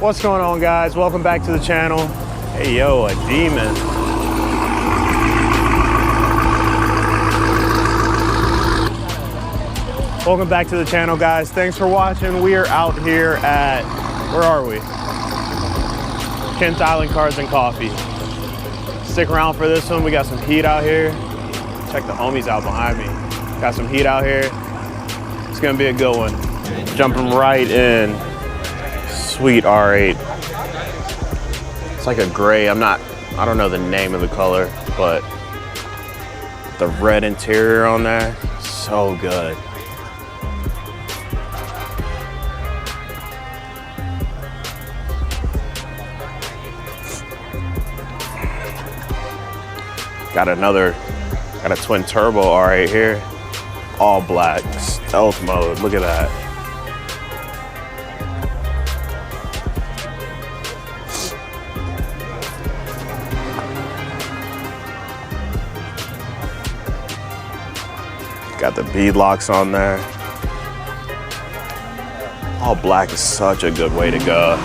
What's going on, guys? Welcome back to the channel. Hey, yo, a demon. Welcome back to the channel, guys. Thanks for watching. We are out here at, where are we? Kent Island Cars and Coffee. Stick around for this one. We got some heat out here. Check the homies out behind me. Got some heat out here. It's gonna be a good one. Jumping right in. Sweet R8. It's like a gray. I don't know the name of the color, but the red interior on there, so good. Got a twin turbo R8 here. All black, stealth mode, look at that. Got the bead locks on there. All black is such a good way to go.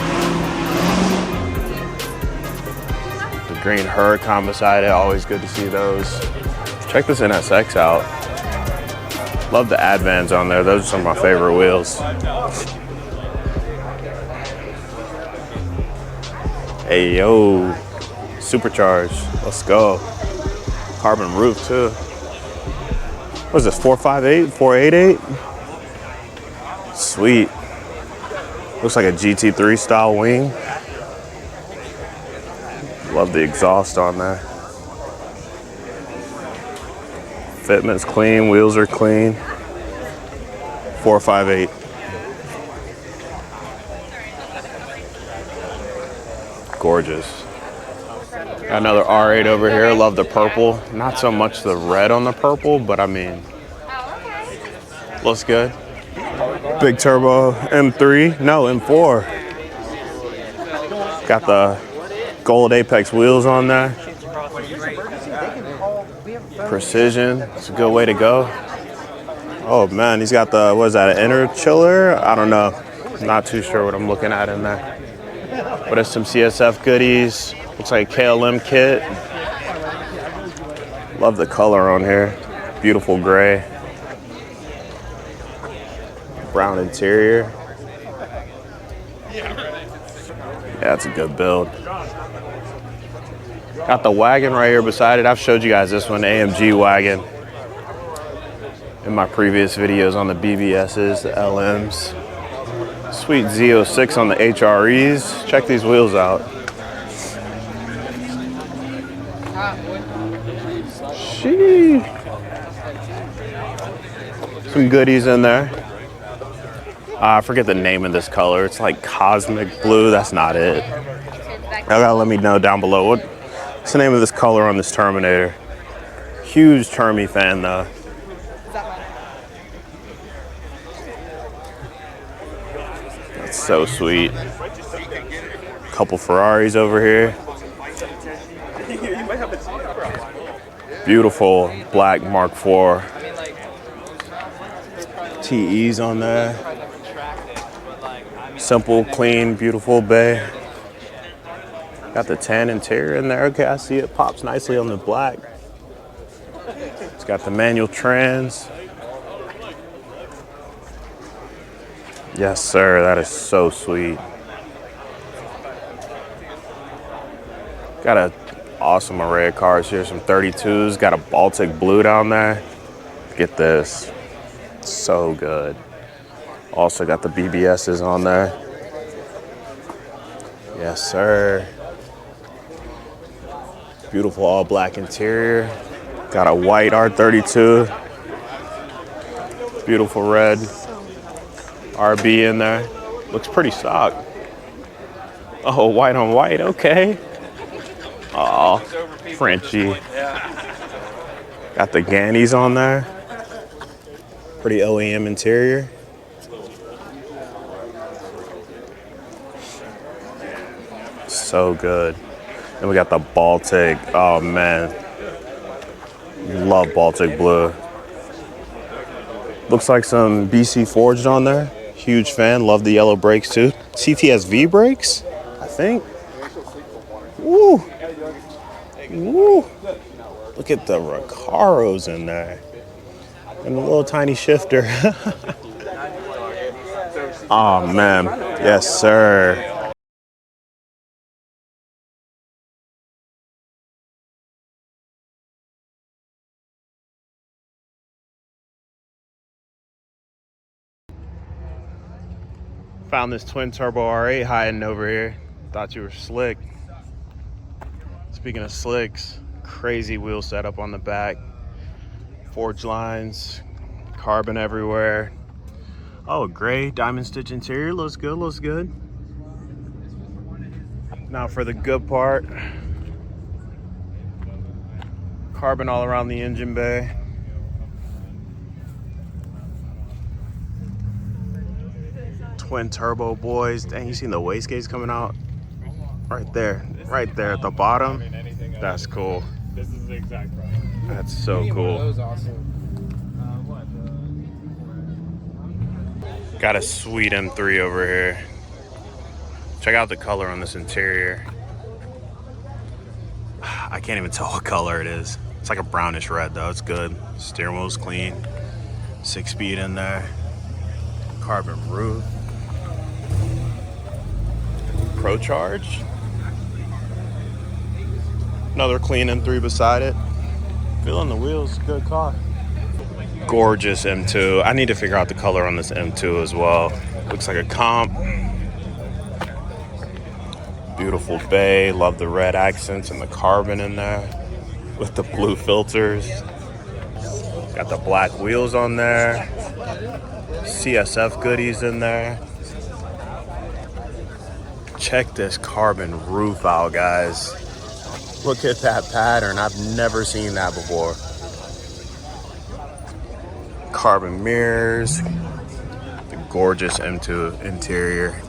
The green Huracan beside it, always good to see those. Check this NSX out. Love the Advans on there. Those are some of my favorite wheels. Hey, yo, supercharged. Let's go. Carbon roof too. What is this, 458, 488? Sweet. Looks like a GT3 style wing. Love the exhaust on there. Fitment's clean, wheels are clean. 458. Gorgeous. Got another R8 over here. Love the purple. Not so much the red on the purple, but I mean, looks good. Big turbo M3, no, M4. Got the gold Apex wheels on there. Precision, it's a good way to go. Oh man, he's got the, what is that, an inner chiller? I don't know. Not too sure what I'm looking at in there. But it's some CSF goodies. Looks like a KLM kit. Love the color on here. Beautiful gray. Brown interior. Yeah, it's a good build. Got the wagon right here beside it. I've showed you guys this one, AMG wagon, in my previous videos on the BBSs, the LMs. Sweet Z06 on the HREs. Check these wheels out. Sheesh. Some goodies in there. I forget the name of this color. It's like cosmic blue. That's not it. Y'all gotta let me know down below. What's the name of this color on this Terminator? Huge Termy fan though. That's so sweet. Couple Ferraris over here. Beautiful black Mark IV. TEs on there. Simple, clean, beautiful bay. Got the tan interior in there. Okay, I see it pops nicely on the black. It's got the manual trans. Yes, sir, that is so sweet. Got an awesome array of cars here, some 32s. Got a Baltic blue down there. Get this, so good. Also got the BBSs on there. Yes, sir. Beautiful all black interior. Got a white R32. Beautiful red RB in there. Looks pretty stock. Oh, white on white, okay. Oh, Frenchie. Got the Gannies on there. Pretty OEM interior. So good. And we got the Baltic. Oh man, love Baltic blue. Looks like some BC forged on there. Huge fan, love the yellow brakes too. CTSV brakes? think. Woo! Woo! Look at the Recaros in there. And a little tiny shifter. Oh, man. Yes, sir. Found this twin turbo R8 hiding over here. Thought you were slick. Speaking of slicks, crazy wheel setup on the back. Forged lines, carbon everywhere. Oh, gray diamond stitch interior. Looks good, looks good. Now for the good part. Carbon all around the engine bay. Twin turbo, boys. Dang, you seen the wastegates coming out? Right there at the bottom. That's cool. This is the exact price. That's so cool. That was awesome. Got a sweet M3 over here. Check out the color on this interior. I can't even tell what color it is. It's like a brownish red though. It's good. Steering wheel's clean. 6-speed in there. Carbon roof. Pro Charge. Another clean M3 beside it. Feeling the wheels, good car. Gorgeous M2. I need to figure out the color on this M2 as well. Looks like a comp. Beautiful bay. Love the red accents and the carbon in there with the blue filters. Got the black wheels on there. CSF goodies in there. Check this carbon roof out, guys. Look at that pattern. I've never seen that before. Carbon mirrors. The gorgeous M2 interior.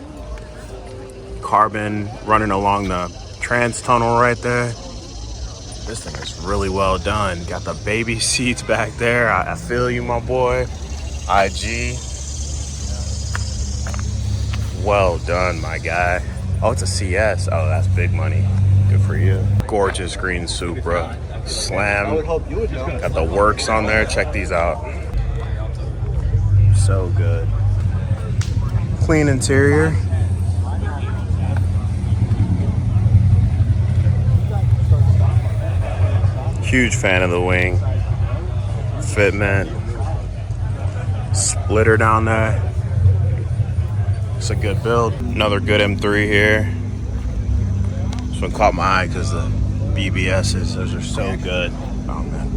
Carbon running along the trans tunnel right there. This thing is really well done. Got the baby seats back there. I feel you, my boy. IG. Well done, my guy. Oh, it's a CS. Oh, that's big money. Good for you. Gorgeous green Supra. Slam. Got the works on there. Check these out. So good. Clean interior. Huge fan of the wing. Fitment. Splitter down there. It's a good build. Another good M3 here. This one caught my eye because the BBSs, those are so good. Oh man.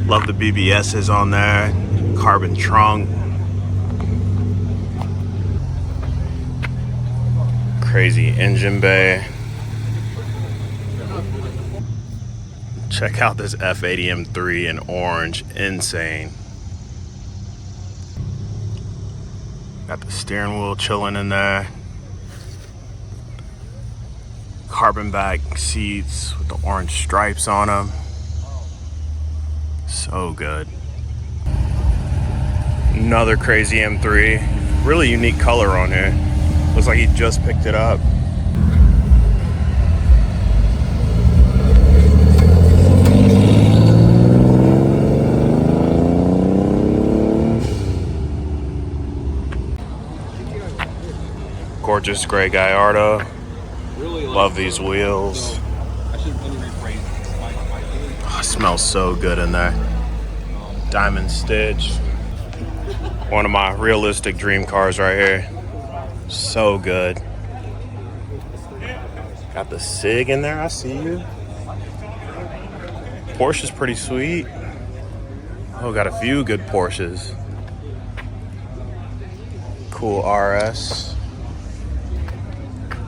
Love the BBSs on there. Carbon trunk. Crazy engine bay. Check out this F80 M3 in orange. Insane. Got the steering wheel chilling in there. Carbon back seats with the orange stripes on them. So good. Another crazy M3. Really unique color on here. Looks like he just picked it up. Gorgeous gray Gallardo. Love these wheels. Oh, it smells so good in there. Diamond stitch. One of my realistic dream cars right here. So good. Got the SIG in there, I see you. Porsche's pretty sweet. Oh, got a few good Porsches. Cool RS.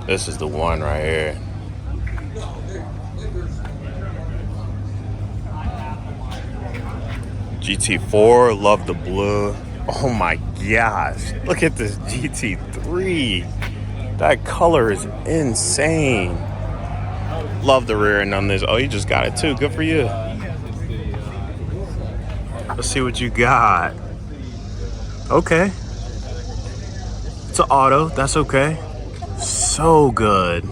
This is the one right here. GT4, love the blue. Oh my gosh, look at this GT3. That color is insane. Love the rear end on this. Oh, you just got it too, good for you. Let's see what you got. Okay. It's an auto, that's okay. So good.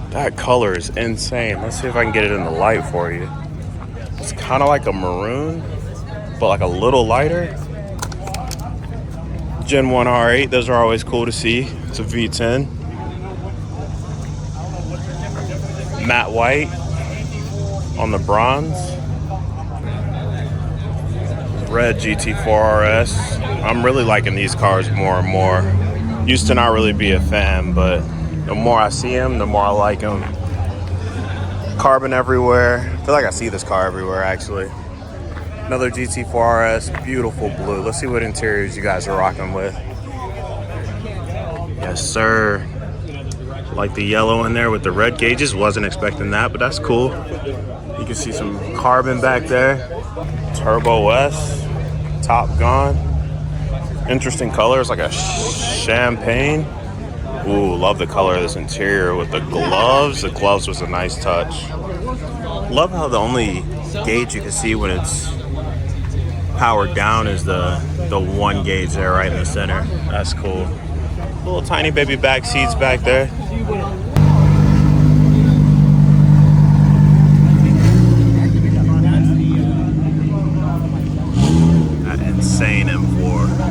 That color is insane. Let's see if I can get it in the light for you. It's kind of like a maroon, but like a little lighter. Gen 1 R8, those are always cool to see. It's a V10. Matte white on the bronze. Red GT4 RS. I'm really liking these cars more and more. Used to not really be a fan, but the more I see them, the more I like them. Carbon everywhere. I feel like I see this car everywhere, actually. Another GT4 RS, beautiful blue. Let's see what interiors you guys are rocking with. Yes, sir. Like the yellow in there with the red gauges. Wasn't expecting that, but that's cool. You can see some carbon back there. Turbo S, top gone. Interesting colors, like a champagne. Ooh, love the color of this interior with the gloves. The gloves was a nice touch. Love how the only gauge you can see when it's powered down is the one gauge there right in the center. That's cool. Little tiny baby back seats back there. That insane M4.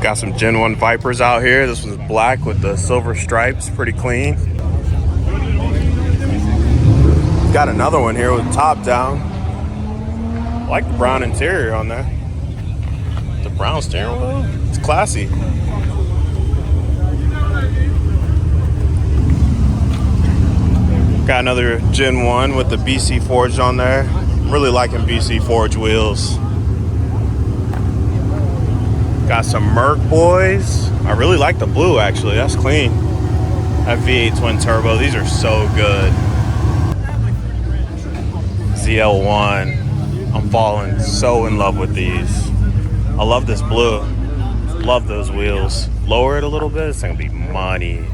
Got some Gen 1 Vipers out here. This one's black with the silver stripes, pretty clean. Got another one here with top down. I like the brown interior on there. The brown steering wheel, it's classy. Got another Gen 1 with the BC Forged on there. I'm really liking BC Forged wheels. Got some Merc boys. I really like the blue, actually. That's clean. That V8 twin turbo. These are so good. ZL1. I'm falling so in love with these. I love this blue. Love those wheels. Lower it a little bit. It's gonna be money.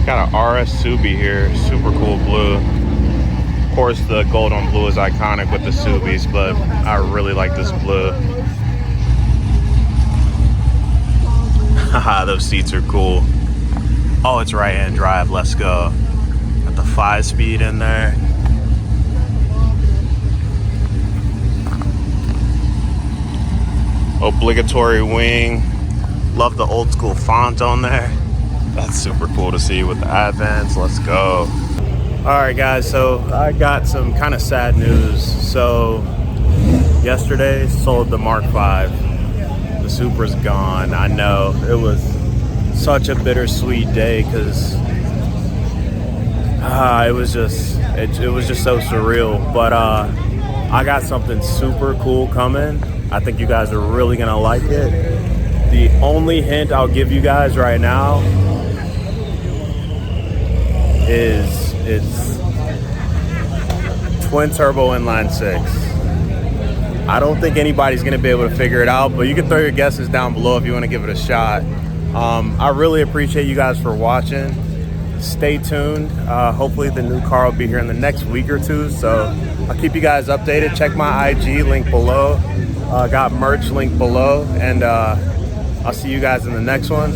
Got an RS Subi here, super cool blue. Of course, the gold on blue is iconic with the Subis, but I really like this blue. Haha, those seats are cool. Oh, it's right-hand drive, let's go. Got the 5-speed in there. Obligatory wing. Love the old school font on there. That's super cool to see with the Advents. Let's go. All right, guys, so I got some kind of sad news. So yesterday sold the Mark 5. The Supra's gone. I know it was such a bittersweet day because it was just so surreal. But I got something super cool coming. I think you guys are really gonna like it. The only hint I'll give you guys right now is it's twin turbo inline 6. I don't think anybody's gonna be able to figure it out, but you can throw your guesses down below if you want to give it a shot. I really appreciate you guys for watching. Stay tuned. Hopefully the new car will be here in the next week or two, so I'll keep you guys updated. Check my IG link below. Got merch link below, and I'll see you guys in the next one.